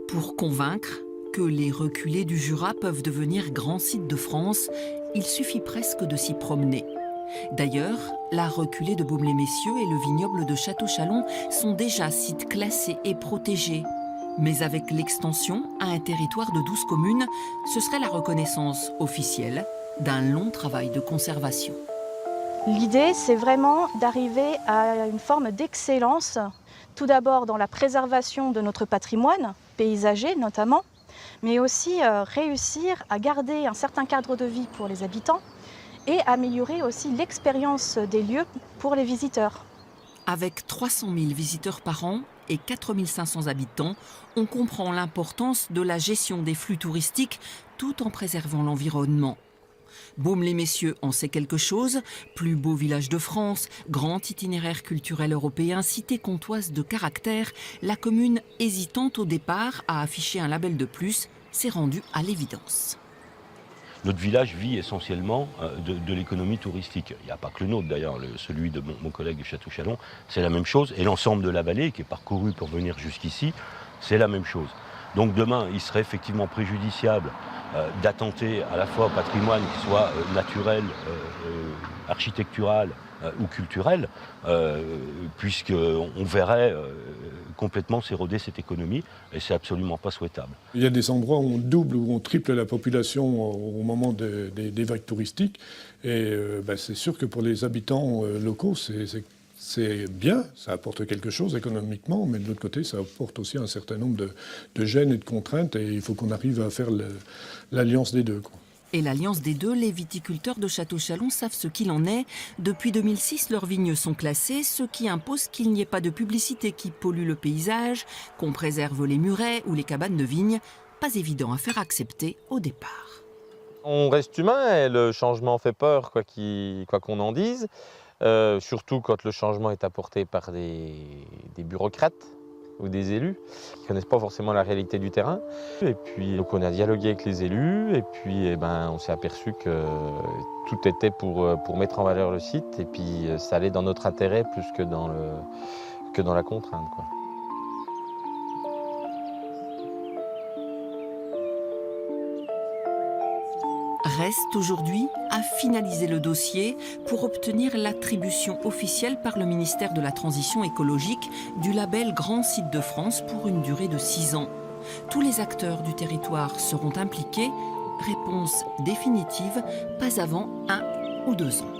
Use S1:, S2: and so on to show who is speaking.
S1: Pour convaincre que les reculés du Jura peuvent devenir grands sites de France, il suffit presque de s'y promener. D'ailleurs, la reculée de Baume-les-Messieurs et le vignoble de Château-Chalon sont déjà sites classés et protégés. Mais avec l'extension à un territoire de 12 communes, ce serait la reconnaissance officielle d'un long travail de conservation.
S2: L'idée, c'est vraiment d'arriver à une forme d'excellence, tout d'abord dans la préservation de notre patrimoine, paysager notamment, mais aussi réussir à garder un certain cadre de vie pour les habitants et améliorer aussi l'expérience des lieux pour les visiteurs.
S1: Avec 300 000 visiteurs par an et 4 500 habitants, on comprend l'importance de la gestion des flux touristiques tout en préservant l'environnement. Baume-les-Messieurs en sait quelque chose, plus beau village de France, grand itinéraire culturel européen, cité comtoise de caractère, la commune hésitante au départ à afficher un label de plus s'est rendue à l'évidence.
S3: Notre village vit essentiellement de l'économie touristique. Il n'y a pas que le nôtre d'ailleurs, celui de mon collègue de Château-Chalon, c'est la même chose. Et l'ensemble de la vallée qui est parcourue pour venir jusqu'ici, c'est la même chose. Donc demain, il serait effectivement préjudiciable d'attenter à la fois au patrimoine qui soit naturel, architectural ou culturel, puisqu'on verrait complètement s'éroder cette économie, et c'est absolument pas souhaitable.
S4: Il y a des endroits où on double ou on triple la population au moment des vagues touristiques, et c'est sûr que pour les habitants locaux, c'est bien, ça apporte quelque chose économiquement, mais de l'autre côté, ça apporte aussi un certain nombre de gênes et de contraintes, et il faut qu'on arrive à faire l'alliance des deux, quoi.
S1: Et l'alliance des deux, les viticulteurs de Château-Chalon savent ce qu'il en est. Depuis 2006, leurs vignes sont classées, ce qui impose qu'il n'y ait pas de publicité qui pollue le paysage, qu'on préserve les murets ou les cabanes de vignes. Pas évident à faire accepter au départ.
S5: On reste humain et le changement fait peur, quoi qu'on en dise. Surtout quand le changement est apporté par des bureaucrates ou des élus qui ne connaissent pas forcément la réalité du terrain. Et puis donc on a dialogué avec les élus et puis on s'est aperçu que tout était pour mettre en valeur le site et puis ça allait dans notre intérêt plus que dans la contrainte, quoi.
S1: Reste aujourd'hui à finaliser le dossier pour obtenir l'attribution officielle par le ministère de la Transition écologique du label Grand Site de France pour une durée de 6 ans. Tous les acteurs du territoire seront impliqués. Réponse définitive, pas avant 1 ou 2 ans.